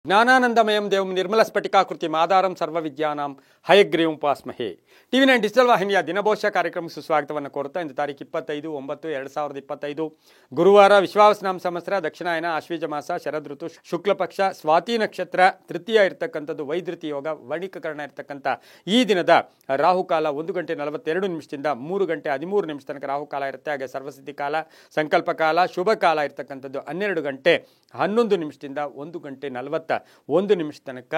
ಜ್ಞಾನಾನಂದಮಯಂ ದೇವಂ ನಿರ್ಮಲ ಸ್ಫಟಿಕಾಕೃತಿ ಆಧಾರಂ ಸರ್ವವಿದ್ಯಾನಾಂ ಹಯಗ್ರೀವಂ ಉಪಾಸ್ಮಹೇ. ಟಿವಿ9 ಡಿಜಿಟಲ್ ವಾಹಿನಿಯ ದಿನಭೋಷ ಕಾರ್ಯಕ್ರಮಕ್ಕೆ ಸುಸ್ವಾಗತವನ್ನು ಕೋರುತ್ತಾ ಇಂದು ತಾರೀಕು 25/9/2025 ಗುರುವಾರ ವಿಶ್ವಾವಸನಾಮ ಸಂವತ್ಸರ ದಕ್ಷಿಣಾಯನ ಆಶ್ವೀಜ ಮಾಸ ಶರದ್ ಋತು ಶುಕ್ಲ ಪಕ್ಷ ಸ್ವಾತಿ ನಕ್ಷತ್ರ ತೃತೀಯ ಇರತಕ್ಕಂಥದ್ದು ವೈದ್ಯುತಿ ಯೋಗ ವಣಿಕಕರಣ ಇರತಕ್ಕಂಥ ಈ ದಿನದ ರಾಹುಕಾಲ 1:42 3 ಗಂಟೆ 13 ನಿಮಿಷ ತನಕ ರಾಹುಕಾಲ ಇರುತ್ತೆ. ಹಾಗೆ ಸರ್ವಸಿದ್ಧಿ ಕಾಲ ಸಂಕಲ್ಪ ಕಾಲ ಶುಭ ಕಾಲ ಇರತಕ್ಕಂಥದ್ದು 12 ಗಂಟೆ 11 ನಿಮಿಷದಿಂದ 1:41 ತನಕ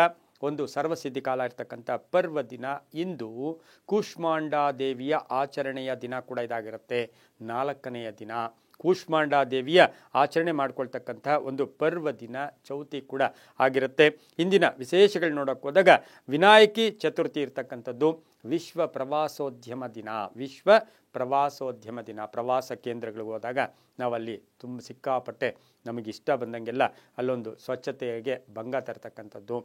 ಒಂದು ಸರ್ವಸಿದ್ಧಿ ಕಾಲ ಇರ್ತಕ್ಕಂಥ ಪರ್ವ ದಿನ. ಇಂದು ಕೂಷ್ಮಾಂಡಾ ದೇವಿಯ ಆಚರಣೆಯ ದಿನ ಕೂಡ ಇದಾಗಿರುತ್ತೆ. 4ನೆಯ ದಿನ ಕೂಷ್ಮಾಂಡಾ ದೇವಿಯ ಆಚರಣೆ ಮಾಡ್ಕೊಳ್ತಕ್ಕಂಥ ಒಂದು ಪರ್ವ ದಿನ ಚೌತಿ ಕೂಡ ಆಗಿರುತ್ತೆ. ಇಂದಿನ ವಿಶೇಷಗಳು ನೋಡೋಕೆ ಹೋದಾಗ ವಿನಾಯಕಿ ಚತುರ್ಥಿ ಇರ್ತಕ್ಕಂಥದ್ದು, ವಿಶ್ವ ಪ್ರವಾಸೋದ್ಯಮ ದಿನ. ವಿಶ್ವ ಪ್ರವಾಸೋದ್ಯಮ ದಿನ, ಪ್ರವಾಸ ಕೇಂದ್ರಗಳಿಗೆ ಹೋದಾಗ ನಾವಲ್ಲಿ ಸಿಕ್ಕಾಪಟ್ಟೆ ನಮಗೆ ಇಷ್ಟ ಬಂದಂಗೆಲ್ಲ ಅಲ್ಲೊಂದು ಸ್ವಚ್ಛತೆಗೆ ಭಂಗ ತರ್ತಕ್ಕಂಥದ್ದು.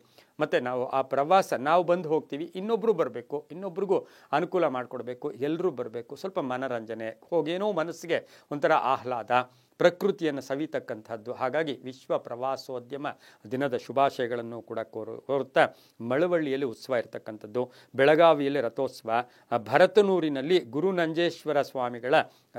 ಮತ್ತು ನಾವು ಆ ಪ್ರವಾಸ ನಾವು ಬಂದು ಹೋಗ್ತೀವಿ, ಇನ್ನೊಬ್ಬರು ಬರಬೇಕು, ಇನ್ನೊಬ್ರಿಗೂ ಅನುಕೂಲ ಮಾಡಿಕೊಡ್ಬೇಕು, ಎಲ್ಲರೂ ಬರಬೇಕು, ಸ್ವಲ್ಪ ಮನರಂಜನೆ ಹೋಗೇನೋ ಮನಸ್ಸಿಗೆ ಒಂಥರ ಆಹ್ಲಾದ, ಪ್ರಕೃತಿಯನ್ನು ಸವಿತಕ್ಕಂಥದ್ದು. ಹಾಗಾಗಿ ವಿಶ್ವ ಪ್ರವಾಸೋದ್ಯಮ ದಿನದ ಶುಭಾಶಯಗಳನ್ನು ಕೂಡ ಕೋರುತ್ತಾ ಮಳವಳ್ಳಿಯಲ್ಲಿ ಉತ್ಸವ ಇರತಕ್ಕಂಥದ್ದು, ಬೆಳಗಾವಿಯಲ್ಲಿ ರಥೋತ್ಸವ, ಭರತನೂರಿನಲ್ಲಿ ಗುರುನಂಜೇಶ್ವರ ಸ್ವಾಮಿಗಳ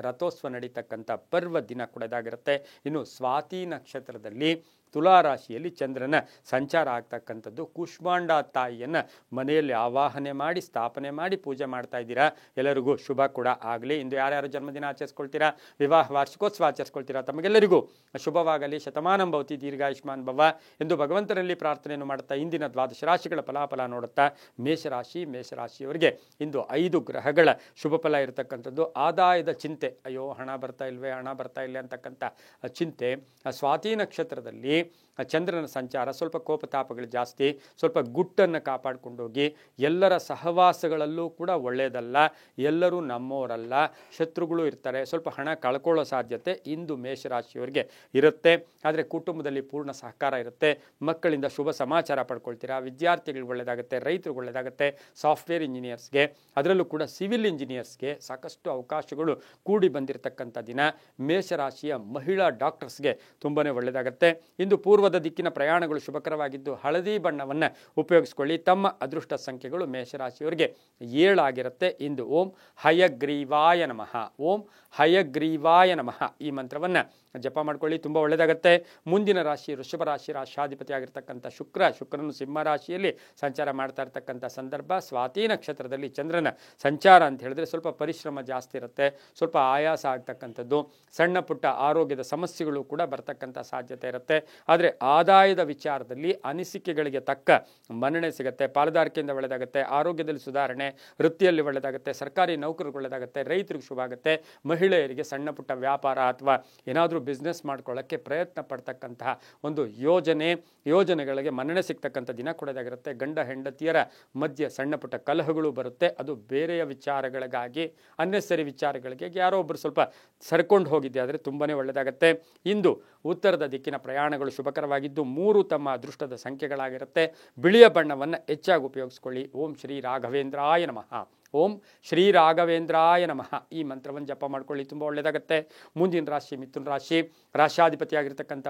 ರಥೋತ್ಸವ ನಡೀತಕ್ಕಂಥ ಪರ್ವ ದಿನ ಕೂಡ ಇದಾಗಿರುತ್ತೆ. ಇನ್ನು ಸ್ವಾತಿ ನಕ್ಷತ್ರದಲ್ಲಿ ತುಲಾ ರಾಶಿಯಲ್ಲಿ ಚಂದ್ರನ ಸಂಚಾರ ಆಗ್ತಕ್ಕಂಥದ್ದು. ಕೂಷ್ಮಾಂಡಾ ತಾಯಿಯನ್ನು ಮನೆಯಲ್ಲಿ ಆವಾಹನೆ ಮಾಡಿ ಸ್ಥಾಪನೆ ಮಾಡಿ ಪೂಜೆ ಮಾಡ್ತಾ ಇದ್ದೀರಾ, ಎಲ್ಲರಿಗೂ ಶುಭ ಕೂಡ ಆಗಲಿ. ಇಂದು ಯಾರ್ಯಾರು ಜನ್ಮದಿನ ಆಚರಿಸ್ಕೊಳ್ತೀರಾ, ವಿವಾಹ ವಾರ್ಷಿಕೋತ್ಸವ ಆಚರಿಸ್ಕೊಳ್ತೀರಾ, ತಮಗೆಲ್ಲರಿಗೂ ಶುಭವಾಗಲಿ. ಶತಮಾನಂ ಭವತಿ ದೀರ್ಘಾಯುಷ್ಮಾನ್ ಭವ ಎಂದು ಭಗವಂತನಲ್ಲಿ ಪ್ರಾರ್ಥನೆಯನ್ನು ಮಾಡುತ್ತಾ ಇಂದಿನ ದ್ವಾದಶ ರಾಶಿಗಳ ಫಲಾಫಲ ನೋಡುತ್ತಾ ಮೇಷರಾಶಿಯವರಿಗೆ ಇಂದು 5 ಗ್ರಹಗಳ ಶುಭ ಫಲ ಇರತಕ್ಕಂಥದ್ದು. ಆದಾಯದ ಚಿಂತೆ, ಅಯ್ಯೋ ಹಣ ಬರ್ತಾ ಇಲ್ವೇ ಅಂತಕ್ಕಂಥ ಚಿಂತೆ. ಸ್ವಾತಿ ನಕ್ಷತ್ರದಲ್ಲಿ ಚಂದ್ರನ ಸಂಚಾರ, ಸ್ವಲ್ಪ ಕೋಪತಾಪಗಳು ಜಾಸ್ತಿ, ಸ್ವಲ್ಪ ಗುಟ್ಟನ್ನು ಕಾಪಾಡಿಕೊಂಡೋಗಿ. ಎಲ್ಲರ ಸಹವಾಸಗಳಲ್ಲೂ ಕೂಡ ಒಳ್ಳೆಯದಲ್ಲ, ಎಲ್ಲರೂ ನಮ್ಮವರಲ್ಲ, ಶತ್ರುಗಳು ಇರ್ತಾರೆ, ಸ್ವಲ್ಪ ಹಣ ಕಳ್ಕೊಳ್ಳೋ ಸಾಧ್ಯತೆ ಇಂದು ಮೇಷರಾಶಿಯವರಿಗೆ ಇರುತ್ತೆ. ಆದರೆ ಕುಟುಂಬದಲ್ಲಿ ಪೂರ್ಣ ಸಹಕಾರ ಇರುತ್ತೆ, ಮಕ್ಕಳಿಂದ ಶುಭ ಸಮಾಚಾರ ಪಡ್ಕೊಳ್ತೀರಾ, ವಿದ್ಯಾರ್ಥಿಗಳಿಗೆ ಒಳ್ಳೆಯದಾಗುತ್ತೆ, ರೈತರಿಗೆ ಒಳ್ಳೆಯದಾಗುತ್ತೆ, ಸಾಫ್ಟ್ವೇರ್ ಇಂಜಿನಿಯರ್ಸ್ಗೆ ಅದರಲ್ಲೂ ಕೂಡ ಸಿವಿಲ್ ಇಂಜಿನಿಯರ್ಸ್ಗೆ ಸಾಕಷ್ಟು ಅವಕಾಶಗಳು ಕೂಡಿ ಬಂದಿರತಕ್ಕಂಥ ದಿನ. ಮೇಷರಾಶಿಯ ಮಹಿಳಾ ಡಾಕ್ಟರ್ಸ್ಗೆ ತುಂಬಾ ಒಳ್ಳೆಯದಾಗುತ್ತೆ. ಇಂದು ಪೂರ್ವದ ದಿಕ್ಕಿನ ಪ್ರಯಾಣಗಳು ಶುಭಕರವಾಗಿದ್ದು ಹಳದಿ ಬಣ್ಣವನ್ನು ಉಪಯೋಗಿಸಿಕೊಳ್ಳಿ. ತಮ್ಮ ಅದೃಷ್ಟ ಸಂಖ್ಯೆಗಳು ಮೇಷರಾಶಿಯವರಿಗೆ 7 ಆಗಿರುತ್ತೆ. ಇಂದು ಓಂ ಹಯಗ್ರೀವಾಯ ನಮಃ, ಓಂ ಹಯಗ್ರೀವಾಯ ನಮಃ ಈ ಮಂತ್ರವನ್ನು ಜಪ ಮಾಡ್ಕೊಳ್ಳಿ, ತುಂಬ ಒಳ್ಳೆಯದಾಗುತ್ತೆ. ಮುಂದಿನ ರಾಶಿ ವೃಷಭ ರಾಶಿ, ರಾಶಾಧಿಪತಿ ಆಗಿರ್ತಕ್ಕಂಥ ಶುಕ್ರನು ಸಿಂಹ ರಾಶಿಯಲ್ಲಿ ಸಂಚಾರ ಮಾಡ್ತಾ ಇರ್ತಕ್ಕಂಥ ಸಂದರ್ಭ. ಸ್ವಾತಿ ನಕ್ಷತ್ರದಲ್ಲಿ ಚಂದ್ರನ ಸಂಚಾರ ಅಂತ ಹೇಳಿದ್ರೆ ಸ್ವಲ್ಪ ಪರಿಶ್ರಮ ಜಾಸ್ತಿ ಇರುತ್ತೆ, ಸ್ವಲ್ಪ ಆಯಾಸ ಆಗ್ತಕ್ಕಂಥದ್ದು, ಸಣ್ಣ ಪುಟ್ಟ ಆರೋಗ್ಯದ ಸಮಸ್ಯೆಗಳು ಕೂಡ ಬರ್ತಕ್ಕಂಥ ಸಾಧ್ಯತೆ ಇರುತ್ತೆ. ಆದರೆ ಆದಾಯದ ವಿಚಾರದಲ್ಲಿ ಅನಿಸಿಕೆಗಳಿಗೆ ತಕ್ಕ ಮನ್ನಣೆ ಸಿಗುತ್ತೆ, ಪಾಲುದಾರಿಕೆಯಿಂದ ಒಳ್ಳೆಯದಾಗುತ್ತೆ, ಆರೋಗ್ಯದಲ್ಲಿ ಸುಧಾರಣೆ, ವೃತ್ತಿಯಲ್ಲಿ ಒಳ್ಳೆಯದಾಗುತ್ತೆ, ಸರ್ಕಾರಿ ನೌಕರಿಗೆ ಒಳ್ಳೆಯದಾಗುತ್ತೆ, ರೈತರಿಗೆ ಶುಭ ಆಗುತ್ತೆ, ಮಹಿಳೆಯರಿಗೆ ಸಣ್ಣ ಪುಟ್ಟ ವ್ಯಾಪಾರ ಅಥವಾ ಏನಾದರೂ ಬಿಸ್ನೆಸ್ ಮಾಡ್ಕೊಳ್ಳೋಕ್ಕೆ ಪ್ರಯತ್ನ ಪಡ್ತಕ್ಕಂತಹ ಒಂದು ಯೋಜನೆಗಳಿಗೆ ಮನ್ನಣೆ ಸಿಗ್ತಕ್ಕಂಥ ದಿನ ಕೊಡೋದಾಗಿರುತ್ತೆ. ಗಂಡ ಹೆಂಡತಿಯರ ಮಧ್ಯೆ ಸಣ್ಣ ಪುಟ್ಟ ಕಲಹಗಳು ಬರುತ್ತೆ, ಅದು ಬೇರೆಯ ವಿಚಾರಗಳಿಗಾಗಿ, ಅನ್ನೆಸರಿ ವಿಚಾರಗಳಿಗೆ ಯಾರೋ ಒಬ್ಬರು ಸ್ವಲ್ಪ ಸರ್ಕೊಂಡು ಹೋಗಿದ್ದೆ ಆದರೆ ತುಂಬಾ ಒಳ್ಳೆಯದಾಗುತ್ತೆ. ಇಂದು ಉತ್ತರದ ದಿಕ್ಕಿನ ಪ್ರಯಾಣಗಳು ಶುಭಕರವಾಗಿದ್ದು 3 ತಮ್ಮ ಅದೃಷ್ಟದ ಸಂಖ್ಯೆಗಳಾಗಿರುತ್ತೆ. ಬಿಳಿಯ ಬಣ್ಣವನ್ನು ಹೆಚ್ಚಾಗಿ ಉಪಯೋಗಿಸ್ಕೊಳ್ಳಿ. ಓಂ ಶ್ರೀ ರಾಘವೇಂದ್ರಾಯ ನಮಃ, ಓಂ ಶ್ರೀ ರಾಘವೇಂದ್ರಾಯ ನಮಃ ಈ ಮಂತ್ರವನ್ನು ಜಪ ಮಾಡ್ಕೊಳ್ಳಿ, ತುಂಬ ಒಳ್ಳೆಯದಾಗುತ್ತೆ. ಮುಂದಿನ ರಾಶಿ ಮಿಥುನ ರಾಶಿ, ರಾಶಾಧಿಪತಿಯಾಗಿರ್ತಕ್ಕಂಥ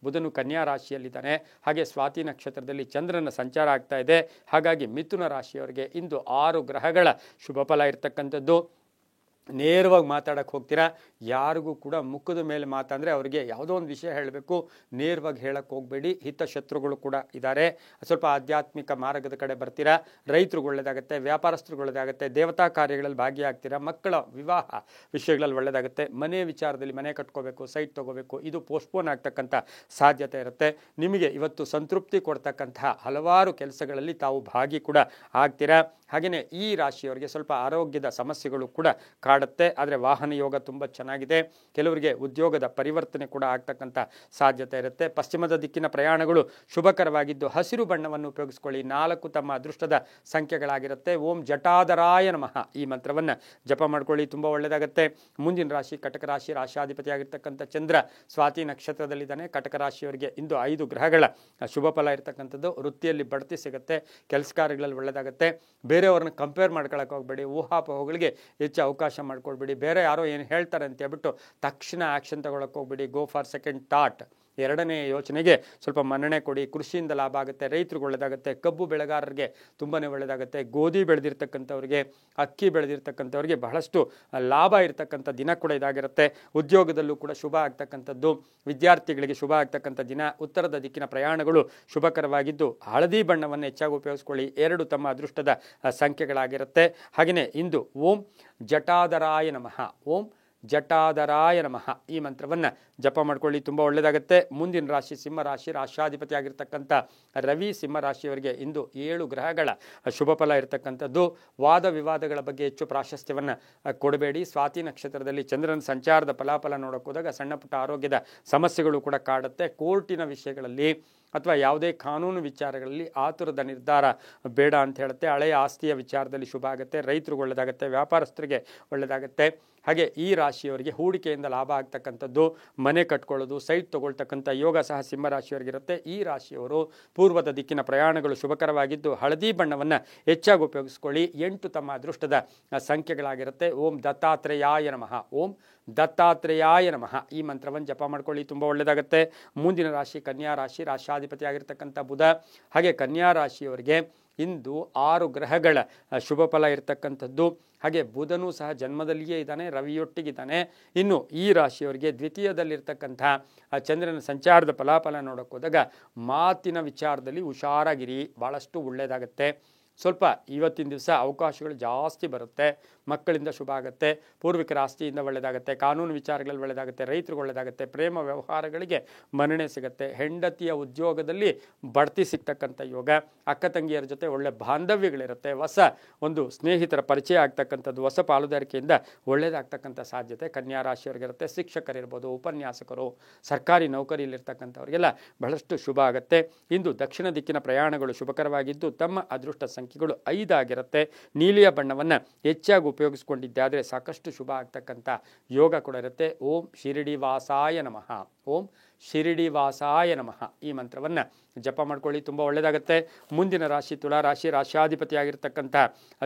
ಬುಧನು ಕನ್ಯಾ ರಾಶಿಯಲ್ಲಿದ್ದಾನೆ. ಹಾಗೆ ಸ್ವಾತಿ ನಕ್ಷತ್ರದಲ್ಲಿ ಚಂದ್ರನ ಸಂಚಾರ ಆಗ್ತಾ ಇದೆ. ಹಾಗಾಗಿ ಮಿಥುನ ರಾಶಿಯವರಿಗೆ ಇಂದು 6 ಗ್ರಹಗಳ ಶುಭ ಫಲ ಇರ್ತಕ್ಕಂಥದ್ದು. ನೇರವಾಗಿ ಮಾತಾಡೋಕ್ಕೆ ಹೋಗ್ತೀರಾ, ಯಾರಿಗೂ ಕೂಡ ಮುಖದ ಮೇಲೆ ಮಾತಾಡಿದ್ರೆ ಅವರಿಗೆ ಯಾವುದೋ ಒಂದು ವಿಷಯ ಹೇಳಬೇಕು, ನೇರವಾಗಿ ಹೇಳಕ್ಕೆ ಹೋಗಬೇಡಿ. ಹಿತಶತ್ರುಗಳು ಕೂಡ ಇದ್ದಾರೆ, ಸ್ವಲ್ಪ ಆಧ್ಯಾತ್ಮಿಕ ಮಾರ್ಗದ ಕಡೆ ಬರ್ತೀರಾ, ರೈತರಿಗೆ ಒಳ್ಳೆಯದಾಗುತ್ತೆ, ವ್ಯಾಪಾರಸ್ಥರಿಗೆ ಒಳ್ಳೆಯದಾಗುತ್ತೆ, ದೇವತಾ ಕಾರ್ಯಗಳಲ್ಲಿ ಭಾಗಿಯಾಗ್ತೀರಾ, ಮಕ್ಕಳ ವಿವಾಹ ವಿಷಯಗಳಲ್ಲಿ ಒಳ್ಳೆಯದಾಗುತ್ತೆ, ಮನೆ ವಿಚಾರದಲ್ಲಿ ಮನೆ ಕಟ್ಕೋಬೇಕು, ಸೈಟ್ ತೊಗೋಬೇಕು, ಇದು ಪೋಸ್ಟ್ಪೋನ್ ಆಗ್ತಕ್ಕಂಥ ಸಾಧ್ಯತೆ ಇರುತ್ತೆ. ನಿಮಗೆ ಇವತ್ತು ಸಂತೃಪ್ತಿ ಕೊಡ್ತಕ್ಕಂತಹ ಹಲವಾರು ಕೆಲಸಗಳಲ್ಲಿ ತಾವು ಭಾಗಿ ಕೂಡ ಆಗ್ತೀರಾ. ಹಾಗೆಯೇ ಈ ರಾಶಿಯವರಿಗೆ ಸ್ವಲ್ಪ ಆರೋಗ್ಯದ ಸಮಸ್ಯೆಗಳು ಕೂಡ ಕಾಡುತ್ತೆ. ಆದರೆ ವಾಹನ ಯೋಗ ತುಂಬ ಚೆನ್ನಾಗಿದೆ, ಕೆಲವರಿಗೆ ಉದ್ಯೋಗದ ಪರಿವರ್ತನೆ ಕೂಡ ಆಗ್ತಕ್ಕಂಥ ಸಾಧ್ಯತೆ ಇರುತ್ತೆ. ಪಶ್ಚಿಮದ ದಿಕ್ಕಿನ ಪ್ರಯಾಣಗಳು ಶುಭಕರವಾಗಿದ್ದು ಹಸಿರು ಬಣ್ಣವನ್ನು ಉಪಯೋಗಿಸ್ಕೊಳ್ಳಿ. 4 ತಮ್ಮ ಅದೃಷ್ಟದ ಸಂಖ್ಯೆಗಳಾಗಿರುತ್ತೆ. ಓಂ ಜಟಾಧರಾಯ ನಮಃ ಈ ಮಂತ್ರವನ್ನು ಜಪ ಮಾಡ್ಕೊಳ್ಳಿ, ತುಂಬ ಒಳ್ಳೆಯದಾಗುತ್ತೆ. ಮುಂದಿನ ರಾಶಿ ಕಟಕ ರಾಶಿ, ರಾಶಾಧಿಪತಿಯಾಗಿರ್ತಕ್ಕಂಥ ಚಂದ್ರ ಸ್ವಾತಿ ನಕ್ಷತ್ರದಲ್ಲಿದ್ದಾನೆ. ಕಟಕ ರಾಶಿಯವರಿಗೆ ಇಂದು 5 ಗ್ರಹಗಳ ಶುಭ ಫಲ ಇರತಕ್ಕಂಥದ್ದು. ವೃತ್ತಿಯಲ್ಲಿ ಬಡ್ತಿ ಸಿಗುತ್ತೆ, ಕೆಲಸ ಕಾರ್ಯಗಳಲ್ಲಿ ಒಳ್ಳೆಯದಾಗುತ್ತೆ. ಬೇರೆಯವ್ರನ್ನ ಕಂಪೇರ್ ಮಾಡ್ಕೊಳಕ್ಕೆ ಹೋಗಬೇಡಿ, ಊಹಾಪೋಹಗಳಿಗೆ ಹೆಚ್ಚು ಅವಕಾಶ ಮಾಡ್ಕೊಳ್ಬೇಡಿ. ಬೇರೆ ಯಾರೋ ಏನು ಹೇಳ್ತಾರೆ ಅಂತ ಹೇಳ್ಬಿಟ್ಟು ತಕ್ಷಣ ಆ್ಯಕ್ಷನ್ ತಗೊಳಕ್ಕೆ ಹೋಗ್ಬೇಡಿ. ಗೋ ಫಾರ್ ಸೆಕೆಂಡ್ ಥಾಟ್ ಎರಡನೇ ಯೋಚನೆಗೆ ಸ್ವಲ್ಪ ಮನ್ನಣೆ ಕೊಡಿ. ಕೃಷಿಯಿಂದ ಲಾಭ ಆಗುತ್ತೆ, ರೈತರಿಗೆ ಒಳ್ಳೆಯದಾಗುತ್ತೆ, ಕಬ್ಬು ಬೆಳೆಗಾರರಿಗೆ ತುಂಬಾ ಒಳ್ಳೆಯದಾಗುತ್ತೆ, ಗೋಧಿ ಬೆಳೆದಿರ್ತಕ್ಕಂಥವ್ರಿಗೆ, ಅಕ್ಕಿ ಬೆಳೆದಿರ್ತಕ್ಕಂಥವ್ರಿಗೆ ಬಹಳಷ್ಟು ಲಾಭ ಇರತಕ್ಕಂಥ ದಿನ ಕೂಡ ಇದಾಗಿರುತ್ತೆ. ಉದ್ಯೋಗದಲ್ಲೂ ಕೂಡ ಶುಭ ಆಗ್ತಕ್ಕಂಥದ್ದು, ವಿದ್ಯಾರ್ಥಿಗಳಿಗೆ ಶುಭ ಆಗ್ತಕ್ಕಂಥ ದಿನ. ಉತ್ತರದ ದಿಕ್ಕಿನ ಪ್ರಯಾಣಗಳು ಶುಭಕರವಾಗಿದ್ದು ಹಳದಿ ಬಣ್ಣವನ್ನು ಹೆಚ್ಚಾಗಿ ಉಪಯೋಗಿಸ್ಕೊಳ್ಳಿ. 2 ತಮ್ಮ ಅದೃಷ್ಟದ ಸಂಖ್ಯೆಗಳಾಗಿರುತ್ತೆ. ಹಾಗೆಯೇ ಇಂದು ಓಂ ಜಟಾಧರಾಯ ನಮಃ, ಓಂ ಜಟಾಧರಾಯ ನಮಃ ಈ ಮಂತ್ರವನ್ನು ಜಪ ಮಾಡ್ಕೊಳ್ಳಿ, ತುಂಬ ಒಳ್ಳೆಯದಾಗುತ್ತೆ. ಮುಂದಿನ ರಾಶಿ ಸಿಂಹರಾಶಿ, ರಾಷ್ಟ್ರಾಧಿಪತಿ ಆಗಿರ್ತಕ್ಕಂಥ ರವಿ ಸಿಂಹರಾಶಿಯವರಿಗೆ ಇಂದು 7 ಗ್ರಹಗಳ ಶುಭ ಫಲ ಇರತಕ್ಕಂಥದ್ದು. ವಾದ ವಿವಾದಗಳ ಬಗ್ಗೆ ಹೆಚ್ಚು ಪ್ರಾಶಸ್ತ್ಯವನ್ನು ಕೊಡಬೇಡಿ. ಸ್ವಾತಿ ನಕ್ಷತ್ರದಲ್ಲಿ ಚಂದ್ರನ ಸಂಚಾರದ ಫಲಾಫಲ ನೋಡೋಕೆ ಹೋದಾಗ ಸಣ್ಣ ಪುಟ್ಟ ಆರೋಗ್ಯದ ಸಮಸ್ಯೆಗಳು ಕೂಡ ಕಾಡುತ್ತೆ. ಕೋರ್ಟಿನ ವಿಷಯಗಳಲ್ಲಿ ಅಥವಾ ಯಾವುದೇ ಕಾನೂನು ವಿಚಾರಗಳಲ್ಲಿ ಆತುರದ ನಿರ್ಧಾರ ಬೇಡ ಅಂತ ಹೇಳುತ್ತೆ. ಹಳೆಯ ಆಸ್ತಿಯ ವಿಚಾರದಲ್ಲಿ ಶುಭ ಆಗುತ್ತೆ, ರೈತರಿಗೆ ಒಳ್ಳೆಯದಾಗುತ್ತೆ, ವ್ಯಾಪಾರಸ್ಥರಿಗೆ ಒಳ್ಳೆಯದಾಗುತ್ತೆ. ಹಾಗೆ ಈ ರಾಶಿಯವರಿಗೆ ಹೂಡಿಕೆಯಿಂದ ಲಾಭ ಆಗ್ತಕ್ಕಂಥದ್ದು, ಮನೆ ಕಟ್ಕೊಳ್ಳೋದು, ಸೈಟ್ ತಗೊಳ್ತಕ್ಕಂಥ ಯೋಗ ಸಹ ಸಿಂಹರಾಶಿಯವರಿಗಿರುತ್ತೆ. ಈ ರಾಶಿಯವರು ಪೂರ್ವದ ದಿಕ್ಕಿನ ಪ್ರಯಾಣಗಳು ಶುಭಕರವಾಗಿದ್ದು ಹಳದಿ ಬಣ್ಣವನ್ನು ಹೆಚ್ಚಾಗಿ ಉಪಯೋಗಿಸ್ಕೊಳ್ಳಿ. 8 ತಮ್ಮ ಅದೃಷ್ಟದ ಸಂಖ್ಯೆಗಳಾಗಿರುತ್ತೆ. ಓಂ ದತ್ತಾತ್ರೇಯಾಯ ನಮಃ, ಓಂ ದತ್ತಾತ್ರೇಯಾಯ ನಮಃ ಈ ಮಂತ್ರವನ್ನು ಜಪ ಮಾಡ್ಕೊಳ್ಳಿ, ತುಂಬ ಒಳ್ಳೆಯದಾಗುತ್ತೆ. ಮುಂದಿನ ರಾಶಿ ಕನ್ಯಾ ರಾಶಿ, ರಾಷ್ಟ್ರಾಧಿಪತಿ ಆಗಿರ್ತಕ್ಕಂಥ ಬುಧ. ಹಾಗೆ ಕನ್ಯಾ ರಾಶಿಯವರಿಗೆ ಇಂದು 6 ಗ್ರಹಗಳ ಶುಭ ಫಲ ಇರತಕ್ಕಂಥದ್ದು. ಹಾಗೆ ಬುಧನೂ ಸಹ ಜನ್ಮದಲ್ಲಿಯೇ ಇದ್ದಾನೆ, ರವಿಯೊಟ್ಟಿಗಿದ್ದಾನೆ. ಇನ್ನು ಈ ರಾಶಿಯವರಿಗೆ ದ್ವಿತೀಯದಲ್ಲಿರ್ತಕ್ಕಂಥ ಚಂದ್ರನ ಸಂಚಾರದ ಫಲಾಫಲ ನೋಡೋಕೆ ಹೋದಾಗ ಮಾತಿನ ವಿಚಾರದಲ್ಲಿ ಹುಷಾರಾಗಿರಿ, ಭಾಳಷ್ಟು ಒಳ್ಳೆಯದಾಗುತ್ತೆ. ಸ್ವಲ್ಪ ಇವತ್ತಿನ ದಿವಸ ಅವಕಾಶಗಳು ಜಾಸ್ತಿ ಬರುತ್ತೆ. ಮಕ್ಕಳಿಂದ ಶುಭ ಆಗುತ್ತೆ, ಪೂರ್ವಿಕರ ಆಸ್ತಿಯಿಂದ ಒಳ್ಳೆಯದಾಗುತ್ತೆ, ಕಾನೂನು ವಿಚಾರಗಳಲ್ಲಿ ಒಳ್ಳೆಯದಾಗುತ್ತೆ, ರೈತರಿಗೆ ಒಳ್ಳೆಯದಾಗುತ್ತೆ, ಪ್ರೇಮ ವ್ಯವಹಾರಗಳಿಗೆ ಮನ್ನಣೆ ಸಿಗುತ್ತೆ, ಹೆಂಡತಿಯ ಉದ್ಯೋಗದಲ್ಲಿ ಬಡ್ತಿ ಸಿಗ್ತಕ್ಕಂಥ ಯೋಗ, ಅಕ್ಕ ತಂಗಿಯರ ಜೊತೆ ಒಳ್ಳೆ ಬಾಂಧವ್ಯಗಳಿರುತ್ತೆ, ಹೊಸ ಒಂದು ಸ್ನೇಹಿತರ ಪರಿಚಯ ಆಗ್ತಕ್ಕಂಥದ್ದು, ಹೊಸ ಪಾಲುದಾರಿಕೆಯಿಂದ ಒಳ್ಳೆಯದಾಗ್ತಕ್ಕಂಥ ಸಾಧ್ಯತೆ ಕನ್ಯಾ ರಾಶಿಯವರಿಗಿರುತ್ತೆ. ಶಿಕ್ಷಕರಿರ್ಬೋದು, ಉಪನ್ಯಾಸಕರು, ಸರ್ಕಾರಿ ನೌಕರಿಯಲ್ಲಿರ್ತಕ್ಕಂಥವರಿಗೆಲ್ಲ ಬಹಳಷ್ಟು ಶುಭ ಆಗುತ್ತೆ. ಇಂದು ದಕ್ಷಿಣ ದಿಕ್ಕಿನ ಪ್ರಯಾಣಗಳು ಶುಭಕರವಾಗಿದ್ದು ತಮ್ಮ ಅದೃಷ್ಟ ಸಂಖ್ಯೆಗಳು 5 ಆಗಿರುತ್ತೆ. ನೀಲಿಯ ಬಣ್ಣವನ್ನು ಹೆಚ್ಚಾಗಿ ಉಪಯೋಗಿಸ್ಕೊಂಡಿದ್ದಾದರೆ ಸಾಕಷ್ಟು ಶುಭ ಆಗ್ತಕ್ಕಂಥ ಯೋಗ ಕೂಡ ಇರುತ್ತೆ. ಓಂ ಶಿರಡಿ ವಾಸಾಯ ನಮಃ, ಓಂ ಶಿರಡಿ ವಾಸಾಯ ನಮಃ ಈ ಮಂತ್ರವನ್ನು ಜಪ ಮಾಡ್ಕೊಳ್ಳಿ, ತುಂಬ ಒಳ್ಳೆಯದಾಗುತ್ತೆ. ಮುಂದಿನ ರಾಶಿ ತುಲಾ ರಾಶಿ, ರಾಷ್ಟ್ರಾಧಿಪತಿ ಆಗಿರ್ತಕ್ಕಂಥ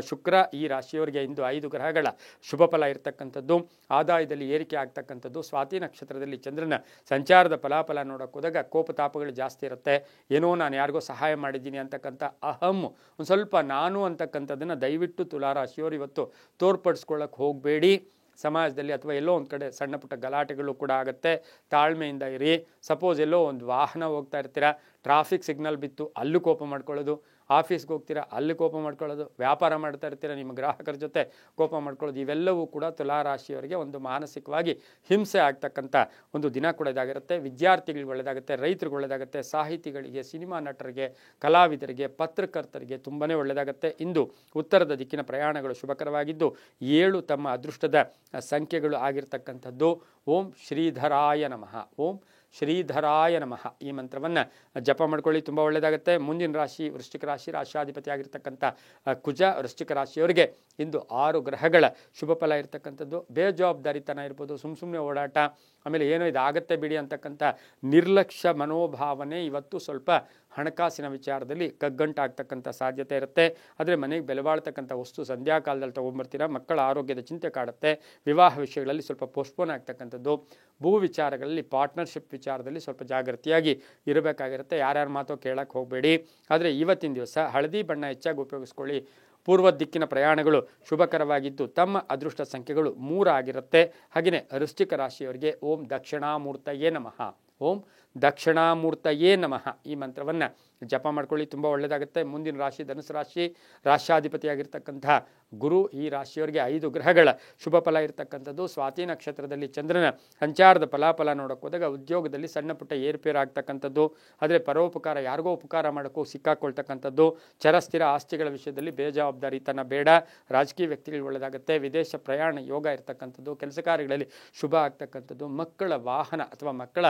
ಶುಕ್ರ ಈ ರಾಶಿಯವರಿಗೆ ಇಂದು 5 ಗ್ರಹಗಳ ಶುಭ ಫಲ ಇರತಕ್ಕಂಥದ್ದು. ಆದಾಯದಲ್ಲಿ ಏರಿಕೆ ಆಗ್ತಕ್ಕಂಥದ್ದು. ಸ್ವಾತಿ ನಕ್ಷತ್ರದಲ್ಲಿ ಚಂದ್ರನ ಸಂಚಾರದ ಫಲಾಫಲ ನೋಡೋಕೆ ಹೋದಾಗ ಕೋಪತಾಪಗಳು ಜಾಸ್ತಿ ಇರುತ್ತೆ. ಏನೋ ನಾನು ಯಾರಿಗೋ ಸಹಾಯ ಮಾಡಿದ್ದೀನಿ ಅಂತಕ್ಕಂಥ ಅಹಂ, ಒಂದು ಸ್ವಲ್ಪ ನಾನು ಅಂತಕ್ಕಂಥದ್ದನ್ನು ದಯವಿಟ್ಟು ತುಲಾ ರಾಶಿಯವರು ಇವತ್ತು ತೋರ್ಪಡಿಸ್ಕೊಳ್ಳೋಕೆ ಹೋಗಬೇಡಿ. ಸಮಾಜದಲ್ಲಿ ಅಥವಾ ಎಲ್ಲೋ ಒಂದು ಕಡೆ ಸಣ್ಣ ಪುಟ್ಟ ಗಲಾಟೆಗಳು ಕೂಡ ಆಗುತ್ತೆ, ತಾಳ್ಮೆಯಿಂದ ಇರಿ. ಸಪೋಸ್ ಎಲ್ಲೋ ಒಂದು ವಾಹನ ಹೋಗ್ತಾ ಇರ್ತೀರಾ, ಟ್ರಾಫಿಕ್ ಸಿಗ್ನಲ್ ಬಿತ್ತು, ಅಲ್ಲೂ ಕೋಪ ಮಾಡ್ಕೊಳ್ಳೋದು, ಆಫೀಸ್ಗೆ ಹೋಗ್ತೀರಾ ಅಲ್ಲಿ ಕೋಪ ಮಾಡ್ಕೊಳ್ಳೋದು, ವ್ಯಾಪಾರ ಮಾಡ್ತಾ ಇರ್ತೀರಾ ನಿಮ್ಮ ಗ್ರಾಹಕರ ಜೊತೆ ಕೋಪ ಮಾಡ್ಕೊಳ್ಳೋದು, ಇವೆಲ್ಲವೂ ಕೂಡ ತುಲಾ ರಾಶಿಯವರಿಗೆ ಒಂದು ಮಾನಸಿಕವಾಗಿ ಹಿಂಸೆ ಆಗ್ತಕ್ಕಂಥ ಒಂದು ದಿನ ಕೂಡ ಇದಾಗಿರುತ್ತೆ. ವಿದ್ಯಾರ್ಥಿಗಳಿಗೆ ಒಳ್ಳೆಯದಾಗುತ್ತೆ, ರೈತರಿಗೆ ಒಳ್ಳೆಯದಾಗುತ್ತೆ, ಸಾಹಿತಿಗಳಿಗೆ, ಸಿನಿಮಾ ನಟರಿಗೆ, ಕಲಾವಿದರಿಗೆ, ಪತ್ರಕರ್ತರಿಗೆ ತುಂಬಾ ಒಳ್ಳೆಯದಾಗುತ್ತೆ. ಇಂದು ಉತ್ತರದ ದಿಕ್ಕಿನ ಪ್ರಯಾಣಗಳು ಶುಭಕರವಾಗಿದ್ದು 7 ತಮ್ಮ ಅದೃಷ್ಟದ ಸಂಖ್ಯೆಗಳು ಆಗಿರ್ತಕ್ಕಂಥದ್ದು. ಓಂ ಶ್ರೀಧರಾಯ ನಮಃ, ಓಂ ಶ್ರೀಧರಾಯ ನಮಃ ಈ ಮಂತ್ರವನ್ನು ಜಪ ಮಾಡ್ಕೊಳ್ಳಿ, ತುಂಬ ಒಳ್ಳೆಯದಾಗುತ್ತೆ. ಮುಂದಿನ ರಾಶಿ ವೃಶ್ಚಿಕ ರಾಶಿ, ರಾಷ್ಟ್ರಾಧಿಪತಿ ಆಗಿರ್ತಕ್ಕಂಥ ಕುಜ ವೃಶ್ಚಿಕ ರಾಶಿಯವರಿಗೆ ಇಂದು 6 ಗ್ರಹಗಳ ಶುಭ ಫಲ ಇರತಕ್ಕಂಥದ್ದು. ಬೇಜವಾಬ್ದಾರಿತನ ಇರ್ಬೋದು, ಸುಮ್ಮನೆ ಓಡಾಟ, ಆಮೇಲೆ ಏನೋ ಇದಾಗತ್ತೆ ಬಿಡಿ ಅಂತಕ್ಕಂಥ ನಿರ್ಲಕ್ಷ್ಯ ಮನೋಭಾವನೆ ಇವತ್ತು ಸ್ವಲ್ಪ ಹಣಕಾಸಿನ ವಿಚಾರದಲ್ಲಿ ಕಗ್ಗಂಟಾಗ್ತಕ್ಕಂಥ ಸಾಧ್ಯತೆ ಇರುತ್ತೆ. ಆದರೆ ಮನೆಗೆ ಬೆಲೆ ಬಾಳ್ತಕ್ಕಂಥ ವಸ್ತು ಸಂಧ್ಯಾಕಾಲದಲ್ಲಿ ತೊಗೊಂಡ್ಬರ್ತೀರಾ. ಮಕ್ಕಳ ಆರೋಗ್ಯದ ಚಿಂತೆ ಕಾಡುತ್ತೆ. ವಿವಾಹ ವಿಷಯಗಳಲ್ಲಿ ಸ್ವಲ್ಪ ಪೋಸ್ಟ್ಪೋನ್ ಆಗ್ತಕ್ಕಂಥದ್ದು. ಭೂ ವಿಚಾರಗಳಲ್ಲಿ, ಪಾರ್ಟ್ನರ್ಶಿಪ್ ವಿಚಾರದಲ್ಲಿ ಸ್ವಲ್ಪ ಜಾಗೃತಿಯಾಗಿ ಇರಬೇಕಾಗಿರುತ್ತೆ. ಯಾರ್ಯಾರ ಮಾತೋ ಕೇಳಕ್ಕೆ ಹೋಗಬೇಡಿ. ಆದರೆ ಇವತ್ತಿನ ದಿವಸ ಹಳದಿ ಬಣ್ಣ ಹೆಚ್ಚಾಗಿ ಉಪಯೋಗಿಸ್ಕೊಳ್ಳಿ. ಪೂರ್ವ ದಿಕ್ಕಿನ ಪ್ರಯಾಣಗಳು ಶುಭಕರವಾಗಿದ್ದು ತಮ್ಮ ಅದೃಷ್ಟ ಸಂಖ್ಯೆಗಳು 3 ಆಗಿರುತ್ತೆ. ಹಾಗೆಯೇ ವೃಶ್ಚಿಕ ರಾಶಿಯವರಿಗೆ ಓಂ ದಕ್ಷಿಣಾಮೂರ್ತಯೇ ನಮಃ, ಓಂ ದಕ್ಷಿಣಾಮೂರ್ತಯೇ ನಮಃ ಈ ಮಂತ್ರವನ್ನು ಜಪ ಮಾಡ್ಕೊಳ್ಳಿ, ತುಂಬ ಒಳ್ಳೆಯದಾಗುತ್ತೆ. ಮುಂದಿನ ರಾಶಿ ಧನುಸು ರಾಶಿ, ರಾಷ್ಟ್ರಾಧಿಪತಿಯಾಗಿರ್ತಕ್ಕಂಥ ಗುರು ಈ ರಾಶಿಯವರಿಗೆ 5 ಗ್ರಹಗಳ ಶುಭ ಫಲ ಇರತಕ್ಕಂಥದ್ದು. ಸ್ವಾತಿ ನಕ್ಷತ್ರದಲ್ಲಿ ಚಂದ್ರನ ಸಂಚಾರದ ಫಲಾಫಲ ನೋಡೋಕೆ ಹೋದಾಗ ಉದ್ಯೋಗದಲ್ಲಿ ಸಣ್ಣ ಪುಟ್ಟ ಏರುಪೇರು ಆಗ್ತಕ್ಕಂಥದ್ದು. ಆದರೆ ಪರೋಪಕಾರ, ಯಾರಿಗೋ ಉಪಕಾರ ಮಾಡೋಕ್ಕೂ ಸಿಕ್ಕಾಕೊಳ್ತಕ್ಕಂಥದ್ದು. ಚರಸ್ಥಿರ ಆಸ್ತಿಗಳ ವಿಷಯದಲ್ಲಿ ಬೇಜವಾಬ್ದಾರಿತನ ಬೇಡ. ರಾಜಕೀಯ ವ್ಯಕ್ತಿಗಳಿಗೆ ಒಳ್ಳೆಯದಾಗುತ್ತೆ. ವಿದೇಶ ಪ್ರಯಾಣ ಯೋಗ ಇರತಕ್ಕಂಥದ್ದು. ಕೆಲಸ ಕಾರ್ಯಗಳಲ್ಲಿ ಶುಭ ಆಗ್ತಕ್ಕಂಥದ್ದು. ಮಕ್ಕಳ ವಾಹನ ಅಥವಾ ಮಕ್ಕಳ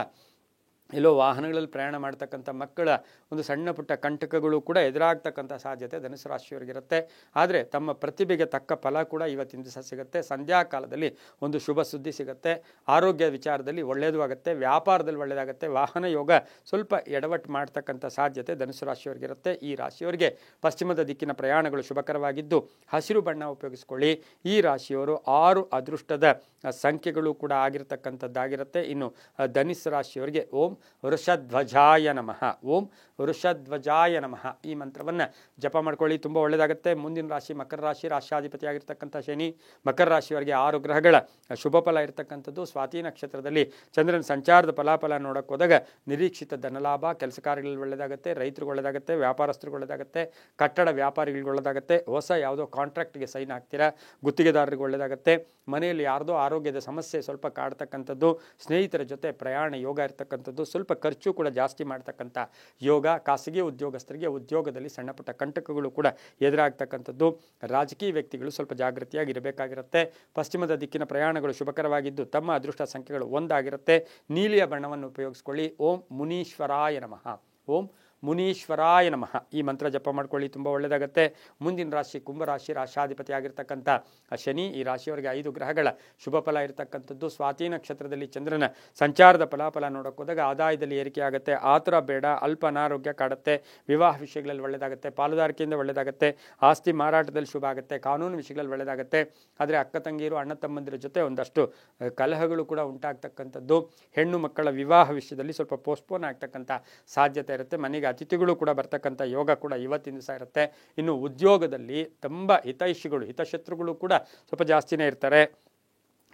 ಎಲ್ಲೋ ವಾಹನಗಳಲ್ಲಿ ಪ್ರಯಾಣ ಮಾಡ್ತಕ್ಕಂಥ ಮಕ್ಕಳ ಒಂದು ಸಣ್ಣ ಪುಟ್ಟ ಕಂಟಕಗಳು ಕೂಡ ಎದುರಾಗ್ತಕ್ಕಂಥ ಸಾಧ್ಯತೆ ಧನುಸು ರಾಶಿಯವರಿಗಿರುತ್ತೆ. ಆದರೆ ತಮ್ಮ ಪ್ರತಿಭೆಗೆ ತಕ್ಕ ಫಲ ಕೂಡ ಇವತ್ತಿನ ದಿವಸ ಸಿಗುತ್ತೆ. ಸಂಧ್ಯಾಕಾಲದಲ್ಲಿ ಒಂದು ಶುಭ ಸುದ್ದಿ ಸಿಗುತ್ತೆ. ಆರೋಗ್ಯ ವಿಚಾರದಲ್ಲಿ ಒಳ್ಳೆಯದು ಆಗುತ್ತೆ, ವ್ಯಾಪಾರದಲ್ಲಿ ಒಳ್ಳೆಯದಾಗುತ್ತೆ. ವಾಹನ ಯೋಗ ಸ್ವಲ್ಪ ಎಡವಟ್ಟು ಮಾಡ್ತಕ್ಕಂಥ ಸಾಧ್ಯತೆ ಧನುಸು ರಾಶಿಯವರಿಗಿರುತ್ತೆ. ಈ ರಾಶಿಯವರಿಗೆ ಪಶ್ಚಿಮದ ದಿಕ್ಕಿನ ಪ್ರಯಾಣಗಳು ಶುಭಕರವಾಗಿದ್ದು ಹಸಿರು ಬಣ್ಣ ಉಪಯೋಗಿಸ್ಕೊಳ್ಳಿ. ಈ ರಾಶಿಯವರು 6 ಅದೃಷ್ಟದ ಸಂಖ್ಯೆಗಳು ಕೂಡ ಆಗಿರತಕ್ಕಂಥದ್ದಾಗಿರುತ್ತೆ. ಇನ್ನು ಧನಿಸ್ ರಾಶಿಯವರಿಗೆ ಓಂ ವೃಷಧ್ವಜಾಯ ನಮಃ, ಓಂ ವೃಷಧ್ವಜಾಯ ನಮಃ ಈ ಮಂತ್ರವನ್ನು ಜಪ ಮಾಡ್ಕೊಳ್ಳಿ, ತುಂಬ ಒಳ್ಳೆಯದಾಗುತ್ತೆ. ಮುಂದಿನ ರಾಶಿ ಮಕರ ರಾಶಿ, ರಾಶ್ಯಾಧಿಪತಿ ಆಗಿರ್ತಕ್ಕಂಥ ಶನಿ. ಮಕರ ರಾಶಿಯವರಿಗೆ 6 ಗ್ರಹಗಳ ಶುಭ ಫಲ ಇರತಕ್ಕಂಥದ್ದು. ಸ್ವಾತಿ ನಕ್ಷತ್ರದಲ್ಲಿ ಚಂದ್ರನ ಸಂಚಾರದ ಫಲಾಫಲ ನೋಡಕ್ಕೆ ಹೋದಾಗ ನಿರೀಕ್ಷಿತ ಧನಲಾಭ, ಕೆಲಸ ಕಾರ್ಯಗಳಲ್ಲಿ ಒಳ್ಳೆಯದಾಗುತ್ತೆ, ರೈತರಿಗೆ ಒಳ್ಳೆಯದಾಗುತ್ತೆ, ವ್ಯಾಪಾರಸ್ಥರಿಗೆ ಒಳ್ಳೆಯದಾಗುತ್ತೆ, ಕಟ್ಟಡ ವ್ಯಾಪಾರಿಗಳಿಗೆ ಒಳ್ಳೆಯದಾಗುತ್ತೆ, ಹೊಸ ಯಾವುದೋ ಕಾಂಟ್ರಾಕ್ಟ್ಗೆ ಸೈನ್ ಆಗ್ತೀರಾ, ಗುತ್ತಿಗೆದಾರರಿಗೆ ಒಳ್ಳೆಯದಾಗುತ್ತೆ, ಮನೆಯಲ್ಲಿ ಯಾರ್ದೋ ಆರೋಗ್ಯದ ಸಮಸ್ಯೆ ಸ್ವಲ್ಪ ಕಾಡ್ತಕ್ಕಂಥದ್ದು, ಸ್ನೇಹಿತರ ಜೊತೆ ಪ್ರಯಾಣ ಯೋಗ ಇರ್ತಕ್ಕಂಥದ್ದು, ಸ್ವಲ್ಪ ಖರ್ಚು ಕೂಡ ಜಾಸ್ತಿ ಮಾಡ್ತಕ್ಕಂಥ ಯೋಗ, ಖಾಸಗಿ ಉದ್ಯೋಗಸ್ಥರಿಗೆ ಉದ್ಯೋಗದಲ್ಲಿ ಸಣ್ಣ ಪುಟ್ಟ ಕಂಟಕಗಳು ಕೂಡ ಎದುರಾಗ್ತಕ್ಕಂಥದ್ದು, ರಾಜಕೀಯ ವ್ಯಕ್ತಿಗಳು ಸ್ವಲ್ಪ ಜಾಗೃತಿಯಾಗಿ ಇರಬೇಕಾಗಿರುತ್ತೆ. ಪಶ್ಚಿಮದ ದಿಕ್ಕಿನ ಪ್ರಯಾಣಗಳು ಶುಭಕರವಾಗಿದ್ದು ತಮ್ಮ ಅದೃಷ್ಟ ಸಂಖ್ಯೆಗಳು 1 ಆಗಿರುತ್ತೆ. ನೀಲಿಯ ಬಣ್ಣವನ್ನು ಉಪಯೋಗಿಸ್ಕೊಳ್ಳಿ. ಓಂ ಮುನೀಶ್ವರಾಯ ನಮಃ, ಓಂ ಮುನೀಶ್ವರಾಯ ನಮಃ ಈ ಮಂತ್ರ ಜಪ ಮಾಡ್ಕೊಳ್ಳಿ, ತುಂಬ ಒಳ್ಳೆಯದಾಗುತ್ತೆ. ಮುಂದಿನ ರಾಶಿ ಕುಂಭರಾಶಿ, ರಾಶ್ಯಾಧಿಪತಿ ಆಗಿರ್ತಕ್ಕಂಥ ಶನಿ. ಈ ರಾಶಿಯವರಿಗೆ 5 ಗ್ರಹಗಳ ಶುಭ ಫಲ ಇರತಕ್ಕಂಥದ್ದು. ಸ್ವಾತಿ ನಕ್ಷತ್ರದಲ್ಲಿ ಚಂದ್ರನ ಸಂಚಾರದ ಫಲಾಫಲ ನೋಡೋಕೆ ಹೋದಾಗ ಆದಾಯದಲ್ಲಿ ಏರಿಕೆ ಆಗುತ್ತೆ, ಆತುರ ಬೇಡ, ಅಲ್ಪ ಅನಾರೋಗ್ಯ ಕಾಡುತ್ತೆ, ವಿವಾಹ ವಿಷಯಗಳಲ್ಲಿ ಒಳ್ಳೆಯದಾಗುತ್ತೆ, ಪಾಲುದಾರಿಕೆಯಿಂದ ಒಳ್ಳೆಯದಾಗುತ್ತೆ, ಆಸ್ತಿ ಮಾರಾಟದಲ್ಲಿ ಶುಭ ಆಗುತ್ತೆ, ಕಾನೂನು ವಿಷಯಗಳಲ್ಲಿ ಒಳ್ಳೆಯದಾಗುತ್ತೆ. ಆದರೆ ಅಕ್ಕ ತಂಗಿಯರು ಅಣ್ಣ ತಮ್ಮಂದಿರ ಜೊತೆ ಒಂದಷ್ಟು ಕಲಹಗಳು ಕೂಡ ಉಂಟಾಗ್ತಕ್ಕಂಥದ್ದು, ಹೆಣ್ಣು ಮಕ್ಕಳ ವಿವಾಹ ವಿಷಯದಲ್ಲಿ ಸ್ವಲ್ಪ ಪೋಸ್ಟ್ಪೋನ್ ಆಗ್ತಕ್ಕಂಥ ಸಾಧ್ಯತೆ ಇರುತ್ತೆ. ಮನೆಗೆ ಅತಿಥಿಗಳು ಕೂಡ ಬರ್ತಕ್ಕಂಥ ಯೋಗ ಕೂಡ ಇವತ್ತಿನ ದಿವಸ ಇರುತ್ತೆ. ಇನ್ನು ಉದ್ಯೋಗದಲ್ಲಿ ತುಂಬ ಹಿತಶತ್ರುಗಳು ಕೂಡ ಸ್ವಲ್ಪ ಜಾಸ್ತಿನೇ ಇರ್ತಾರೆ.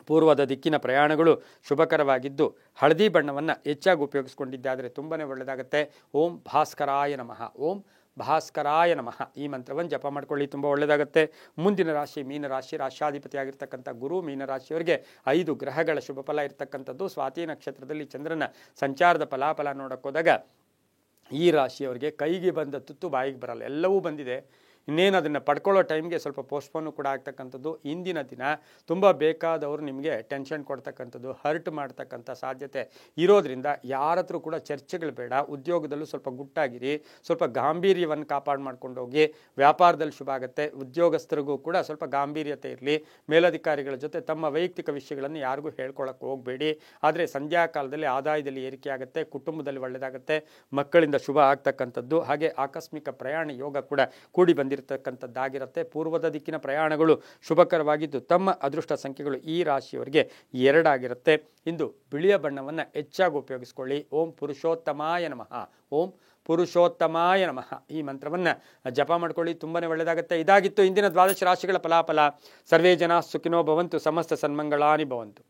ಪೂರ್ವದ ದಿಕ್ಕಿನ ಪ್ರಯಾಣಗಳು ಶುಭಕರವಾಗಿದ್ದು ಹಳದಿ ಬಣ್ಣವನ್ನು ಹೆಚ್ಚಾಗಿ ಉಪಯೋಗಿಸ್ಕೊಂಡಿದ್ದಾದರೆ ತುಂಬಾ ಒಳ್ಳೆಯದಾಗುತ್ತೆ. ಓಂ ಭಾಸ್ಕರಾಯ ನಮಃ, ಓಂ ಭಾಸ್ಕರಾಯ ನಮಃ ಈ ಮಂತ್ರವನ್ನು ಜಪ ಮಾಡ್ಕೊಳ್ಳಿ, ತುಂಬ ಒಳ್ಳೆಯದಾಗುತ್ತೆ. ಮುಂದಿನ ರಾಶಿ ಮೀನರಾಶಿ, ರಾಶ್ಯಾಧಿಪತಿ ಆಗಿರ್ತಕ್ಕಂಥ ಗುರು. ಮೀನರಾಶಿಯವರಿಗೆ 5 ಗ್ರಹಗಳ ಶುಭ ಫಲ ಇರತಕ್ಕಂಥದ್ದು. ಸ್ವಾತಿ ನಕ್ಷತ್ರದಲ್ಲಿ ಚಂದ್ರನ ಸಂಚಾರದ ಫಲಾಫಲ ನೋಡಕ್ಕೆ ಹೋದಾಗ ಈ ರಾಶಿಯವರಿಗೆ ಕೈಗೆ ಬಂದ ತುತ್ತು ಬಾಯಿಗೆ ಬರಲ್ಲ, ಎಲ್ಲವೂ ಬಂದಿದೆ, ಇನ್ನೇನು ಅದನ್ನು ಪಡ್ಕೊಳ್ಳೋ ಟೈಮ್ಗೆ ಸ್ವಲ್ಪ ಪೋಸ್ಟ್ಪೋನು ಕೂಡ ಆಗ್ತಕ್ಕಂಥದ್ದು. ಇಂದಿನ ದಿನ ತುಂಬ ಬೇಕಾದವರು ನಿಮಗೆ ಟೆನ್ಷನ್ ಕೊಡ್ತಕ್ಕಂಥದ್ದು, ಹರ್ಟ್ ಮಾಡ್ತಕ್ಕಂಥ ಸಾಧ್ಯತೆ ಇರೋದ್ರಿಂದ ಯಾರ ಹತ್ರ ಕೂಡ ಚರ್ಚೆಗಳು ಬೇಡ. ಉದ್ಯೋಗದಲ್ಲೂ ಸ್ವಲ್ಪ ಗುಟ್ಟಾಗಿರಿ, ಸ್ವಲ್ಪ ಗಾಂಭೀರ್ಯವನ್ನು ಕಾಪಾಡು ಮಾಡ್ಕೊಂಡು ಹೋಗಿ. ವ್ಯಾಪಾರದಲ್ಲಿ ಶುಭ ಆಗುತ್ತೆ, ಉದ್ಯೋಗಸ್ಥರಿಗೂ ಕೂಡ ಸ್ವಲ್ಪ ಗಾಂಭೀರ್ಯತೆ ಇರಲಿ. ಮೇಲಧಿಕಾರಿಗಳ ಜೊತೆ ತಮ್ಮ ವೈಯಕ್ತಿಕ ವಿಷಯಗಳನ್ನು ಯಾರಿಗೂ ಹೇಳ್ಕೊಳ್ಳೋಕೆ ಹೋಗಬೇಡಿ. ಆದರೆ ಸಂಧ್ಯಾ ಕಾಲದಲ್ಲಿ ಆದಾಯದಲ್ಲಿ ಏರಿಕೆ ಆಗುತ್ತೆ, ಕುಟುಂಬದಲ್ಲಿ ಒಳ್ಳೆಯದಾಗುತ್ತೆ, ಮಕ್ಕಳಿಂದ ಶುಭ ಆಗ್ತಕ್ಕಂಥದ್ದು. ಹಾಗೆ ಆಕಸ್ಮಿಕ ಪ್ರಯಾಣ ಯೋಗ ಕೂಡ ಕೂಡಿ ಬಂದಿರತಕ್ಕಂಥದ್ದಾಗಿರುತ್ತೆ. ಪೂರ್ವದ ದಿಕ್ಕಿನ ಪ್ರಯಾಣಗಳು ಶುಭಕರವಾಗಿದ್ದು ತಮ್ಮ ಅದೃಷ್ಟ ಸಂಖ್ಯೆಗಳು ಈ ರಾಶಿಯವರಿಗೆ 2 ಆಗಿರುತ್ತೆ. ಇಂದು ಬಿಳಿಯ ಬಣ್ಣವನ್ನು ಹೆಚ್ಚಾಗಿ ಉಪಯೋಗಿಸ್ಕೊಳ್ಳಿ. ಓಂ ಪುರುಷೋತ್ತಮಾಯ ನಮಃ, ಓಂ ಪುರುಷೋತ್ತಮಾಯ ನಮಃ ಈ ಮಂತ್ರವನ್ನು ಜಪ ಮಾಡ್ಕೊಳ್ಳಿ, ತುಂಬಾ ಒಳ್ಳೆಯದಾಗುತ್ತೆ. ಇದಾಗಿತ್ತು ಇಂದಿನ 12 ರಾಶಿಗಳ ಫಲಾಫಲ. ಸರ್ವೇ ಜನ ಸುಖಿನೋ ಭವಂತು, ಸಮಸ್ತ ಸನ್ಮಂಗಳಾನಿ ಭವಂತು.